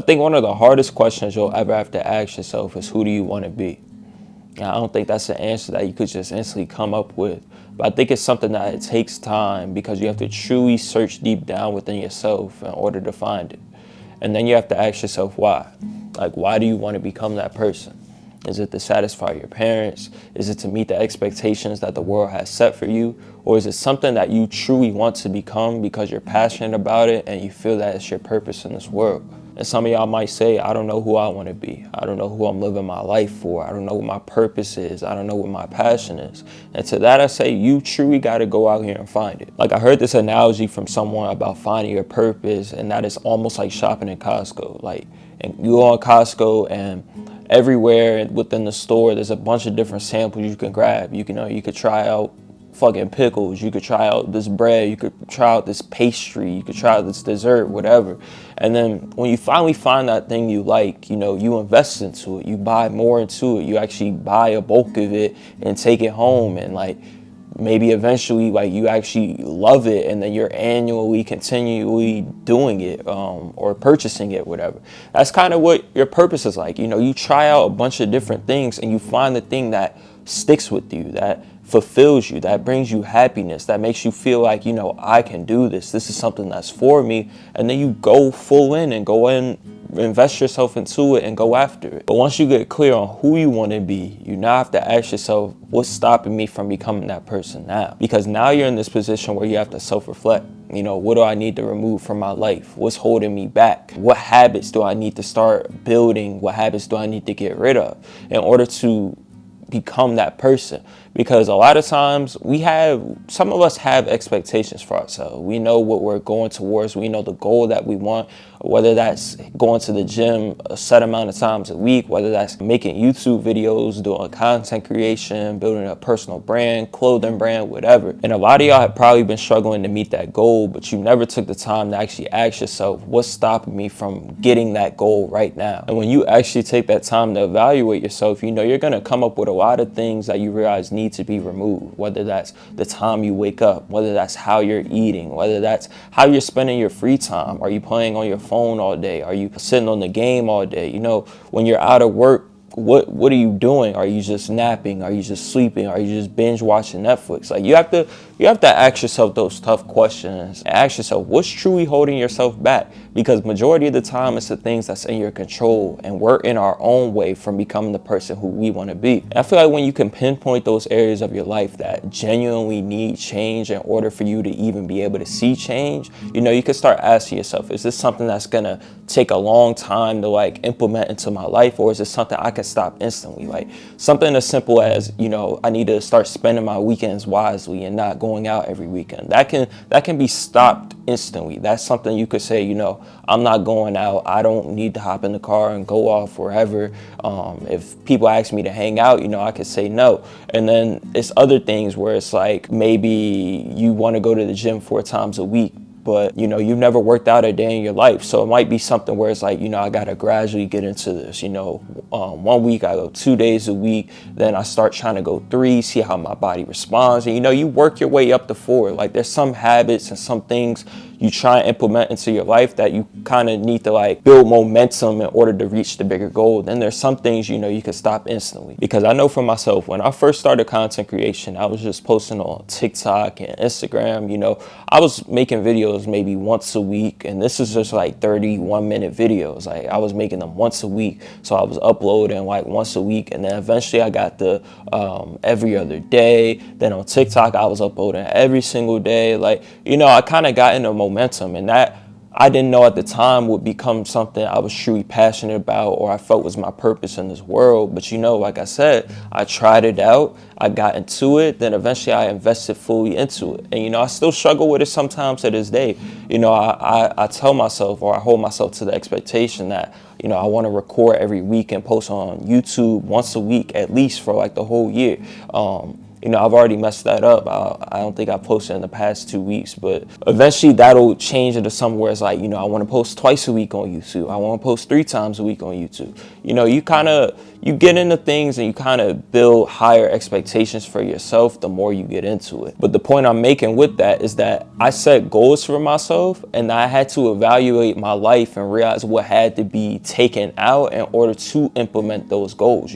think one of the hardest questions you'll ever have to ask yourself is, who do you want to be? And I don't think that's an answer that you could just instantly come up with. But I think it's something that it takes time, because you have to truly search deep down within yourself in order to find it. And then you have to ask yourself why. Like, why do you want to become that person? Is it to satisfy your parents? Is it to meet the expectations that the world has set for you? Or is it something that you truly want to become because you're passionate about it and you feel that it's your purpose in this world? And some of y'all might say, I don't know who I want to be. I don't know who I'm living my life for. I don't know what my purpose is. I don't know what my passion is. And to that I say, you truly got to go out here and find it. Like, I heard this analogy from someone about finding your purpose, and that is almost like shopping in Costco. Like, and you go on Costco, and everywhere within the store, there's a bunch of different samples you can grab. You could try out fucking pickles, you could try out this bread, you could try out this pastry, you could try out this dessert, whatever. And then when you finally find that thing you like, you invest into it, you buy more into it, you actually buy a bulk of it and take it home, and like maybe eventually like you actually love it, and then you're annually continually doing it or purchasing it, whatever. That's kind of what your purpose is like. You try out a bunch of different things and you find the thing that sticks with you, that fulfills you, that brings you happiness, that makes you feel like, I can do this. This is something that's for me. And then you go full in and go in, invest yourself into it and go after it. But once you get clear on who you want to be, you now have to ask yourself, what's stopping me from becoming that person now? Because now you're in this position where you have to self-reflect. What do I need to remove from my life? What's holding me back? What habits do I need to start building? What habits do I need to get rid of in order to become that person? Because a lot of times some of us have expectations for ourselves. We know what we're going towards. We know the goal that we want, whether that's going to the gym a set amount of times a week, whether that's making YouTube videos, doing content creation, building a personal brand, clothing brand, whatever. And a lot of y'all have probably been struggling to meet that goal, but you never took the time to actually ask yourself, what's stopping me from getting that goal right now? And when you actually take that time to evaluate yourself, you're going to come up with a lot of things that you realize need to be removed, whether that's the time you wake up, whether that's how you're eating, whether that's how you're spending your free time. Are you playing on your phone all day? Are you sitting on the game all day? When you're out of work, what are you doing? Are you just napping? Are you just sleeping? Are you just binge watching Netflix? Like, you have to ask yourself those tough questions and ask yourself, what's truly holding yourself back? Because majority of the time it's the things that's in your control, and we're in our own way from becoming the person who we want to be. And I feel like when you can pinpoint those areas of your life that genuinely need change in order for you to even be able to see change, you can start asking yourself, is this something that's gonna take a long time to like implement into my life, or is this something I can stop instantly? Like something as simple as, I need to start spending my weekends wisely and not going out every weekend. That can be stopped instantly. That's something you could say, I'm not going out. I don't need to hop in the car and go off wherever. If people ask me to hang out, I could say no. And then it's other things where it's like, maybe you want to go to the gym 4 times a week, but you've never worked out a day in your life. So it might be something where it's like, I got to gradually get into this. 1 week I go 2 days a week, then I start trying to go 3, see how my body responds. And you work your way up to 4. Like, there's some habits and some things you try and implement into your life that you kind of need to like build momentum in order to reach the bigger goal. Then there's some things, you can stop instantly. Because I know for myself, when I first started content creation, I was just posting on TikTok and Instagram. I was making videos maybe once a week, and this is just like 31-minute videos. Like, I was making them once a week, so I was uploading like once a week, and then eventually I got the every other day. Then on TikTok I was uploading every single day. Like, I kind of got into momentum, and that I didn't know at the time would become something I was truly passionate about, or I felt was my purpose in this world. But like I said, I tried it out, I got into it, then eventually I invested fully into it. And I still struggle with it sometimes to this day. I tell myself, or I hold myself to the expectation that I want to record every week and post on YouTube once a week at least for like the whole year. I've already messed that up. I don't think I posted in the past 2 weeks, but eventually that'll change into something where it's like, I want to post twice a week on YouTube. I want to post 3 times a week on YouTube. You get into things and you kind of build higher expectations for yourself the more you get into it. But the point I'm making with that is that I set goals for myself, and I had to evaluate my life and realize what had to be taken out in order to implement those goals.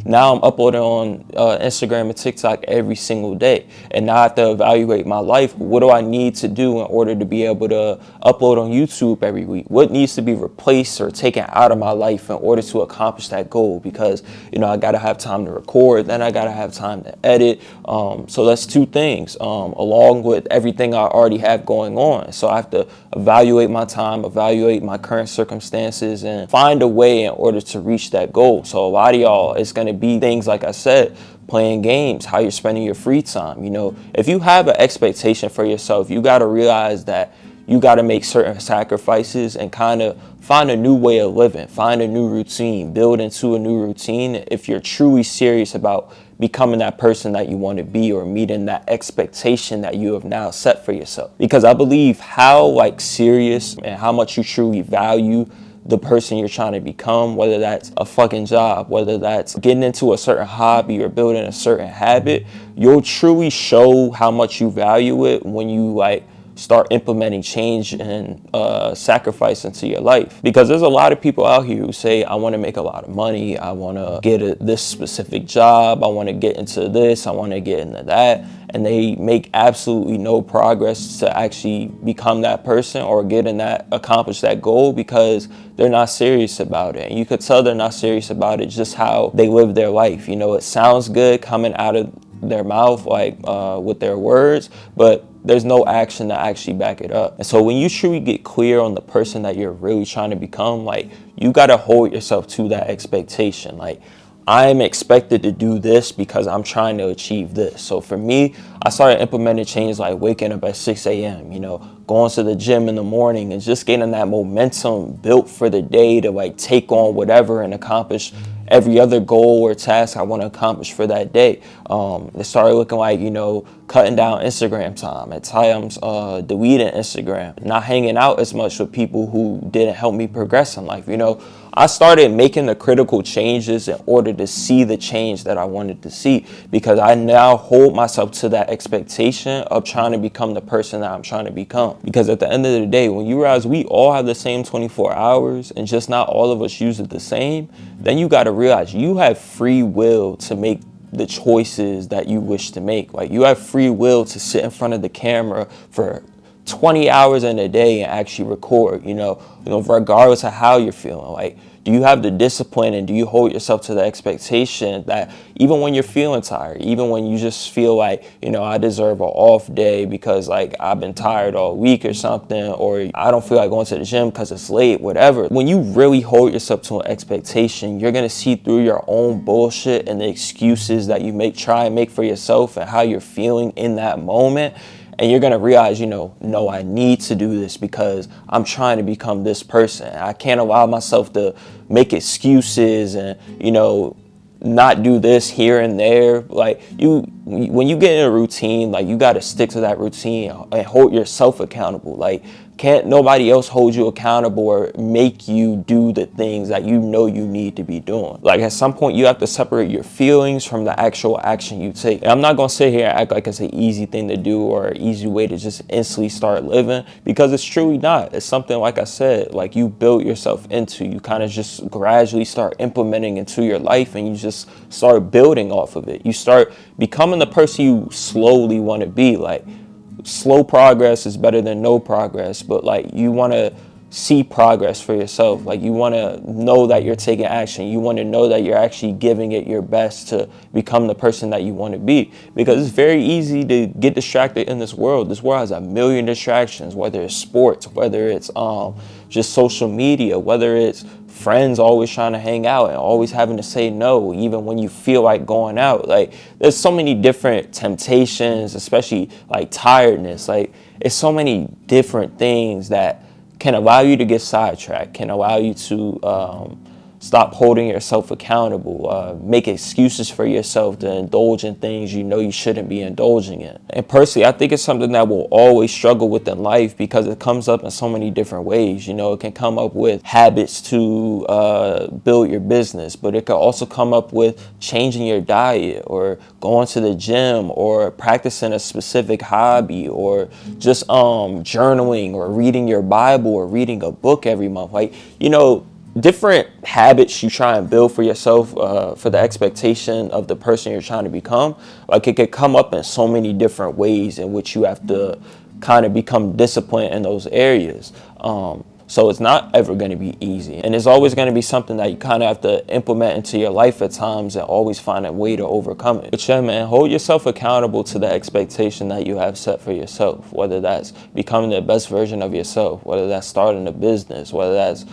Now I'm uploading on Instagram and TikTok every single day, and now I have to evaluate my life. What do I need to do in order to be able to upload on YouTube every week? What needs to be replaced or taken out of my life in order to accomplish that goal? Because I gotta have time to record, then I gotta have time to edit. So that's 2 things, along with everything I already have going on. So I have to evaluate my time, evaluate my current circumstances, and find a way in order to reach that goal. So a lot of y'all, it's gonna be things like I said, playing games, how you're spending your free time. If you have an expectation for yourself, you got to realize that you got to make certain sacrifices and kind of find a new way of living, find a new routine, build into a new routine if you're truly serious about becoming that person that you want to be or meeting that expectation that you have now set for yourself. Because I believe how serious and how much you truly value the person you're trying to become, whether that's a fucking job, whether that's getting into a certain hobby or building a certain habit, you'll truly show how much you value it when you start implementing change and sacrifice into your life. Because there's a lot of people out here who say, I want to make a lot of money, I want to get this specific job, I want to get into this, I want to get into that, and they make absolutely no progress to actually become that person or accomplish that goal because they're not serious about it. And you could tell they're not serious about it just how they live their life. It sounds good coming out of their mouth, with their words, but there's no action to actually back it up. And so when you truly get clear on the person that you're really trying to become, you got to hold yourself to that expectation. I'm expected to do this because I'm trying to achieve this. So for me, I started implementing changes like waking up at 6 a.m., going to the gym in the morning and just getting that momentum built for the day to take on whatever and accomplish every other goal or task I want to accomplish for that day. It started looking like, cutting down Instagram time. At times, deleting Instagram, not hanging out as much with people who didn't help me progress in life. I started making the critical changes in order to see the change that I wanted to see, because I now hold myself to that expectation of trying to become the person that I'm trying to become. Because at the end of the day, when you realize we all have the same 24 hours and just not all of us use it the same, then you got to realize you have free will to make the choices that you wish to make. You have free will to sit in front of the camera for 20 hours in a day and actually record, regardless of how you're feeling. Do you have the discipline and do you hold yourself to the expectation that even when you're feeling tired, even when you just feel I deserve an off day because I've been tired all week or something, or I don't feel like going to the gym because it's late, whatever. When you really hold yourself to an expectation, you're going to see through your own bullshit and the excuses that you try and make for yourself and how you're feeling in that moment. And you're going to realize, no, I need to do this because I'm trying to become this person. I can't allow myself to make excuses and, not do this here and there. When you get in a routine, you got to stick to that routine and hold yourself accountable. Can't nobody else hold you accountable or make you do the things that you need to be doing. At some point, you have to separate your feelings from the actual action you take. And I'm not going to sit here and act like it's an easy thing to do or an easy way to just instantly start living, because it's truly not. It's something, like I said, you build yourself into. You kind of just gradually start implementing into your life, and you just start building off of it. You start becoming the person you slowly want to be. Slow progress is better than no progress, but you want to see progress for yourself. You want to know that you're taking action. You want to know that you're actually giving it your best to become the person that you want to be, because it's very easy to get distracted in this world. This world has a million distractions, whether it's sports, whether it's just social media, whether it's friends always trying to hang out and always having to say no, even when you feel like going out. There's so many different temptations, especially tiredness. It's so many different things that can allow you to get sidetracked, can allow you to Stop holding yourself accountable. Make excuses for yourself to indulge in things you know you shouldn't be indulging in. And personally, I think it's something that we'll always struggle with in life because it comes up in so many different ways. You know, it can come up with habits to build your business, but it can also come up with changing your diet or going to the gym or practicing a specific hobby or just journaling or reading your Bible or reading a book every month. Like, you know, different habits you try and build for yourself for the expectation of the person you're trying to become. Like, it could come up in so many different ways in which you have to kind of become disciplined in those areas. So it's not ever going to be easy, and it's always going to be something that you kind of have to implement into your life at times and always find a way to overcome it. But yeah, man, hold yourself accountable to the expectation that you have set for yourself, whether that's becoming the best version of yourself, whether that's starting a business, whether that's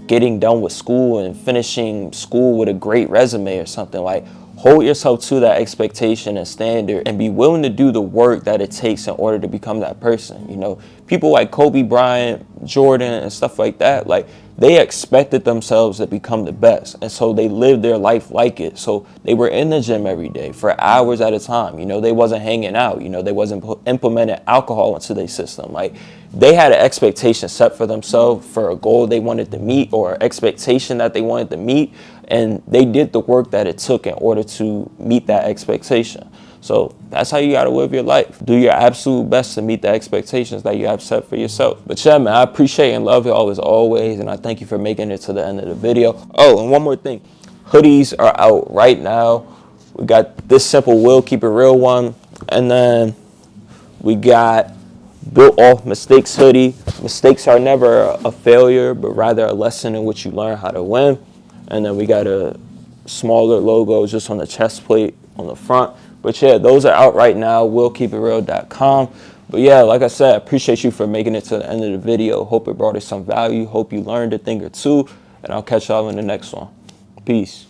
getting done with school and finishing school with a great resume or something. Like, hold yourself to that expectation and standard and be willing to do the work that it takes in order to become that person. You know, people like Kobe Bryant, Jordan, and stuff like that, like, they expected themselves to become the best. And so they lived their life like it. So they were in the gym every day for hours at a time. You know, they wasn't hanging out. You know, they wasn't implementing alcohol into their system. Like, they had an expectation set for themselves for a goal they wanted to meet or expectation that they wanted to meet. And they did the work that it took in order to meet that expectation. So that's how you got to live your life. Do your absolute best to meet the expectations that you have set for yourself. But yeah, man, I appreciate and love y'all as always. And I thank you for making it to the end of the video. Oh, and one more thing. Hoodies are out right now. We got this simple Will Keep It Real one. And then we got Built Off Mistakes hoodie. Mistakes are never a failure, but rather a lesson in which you learn how to win. And then we got a smaller logo just on the chest plate on the front. But yeah, those are out right now, willkeepitreal.com. But yeah, like I said, I appreciate you for making it to the end of the video. Hope it brought us some value. Hope you learned a thing or two. And I'll catch y'all in the next one. Peace.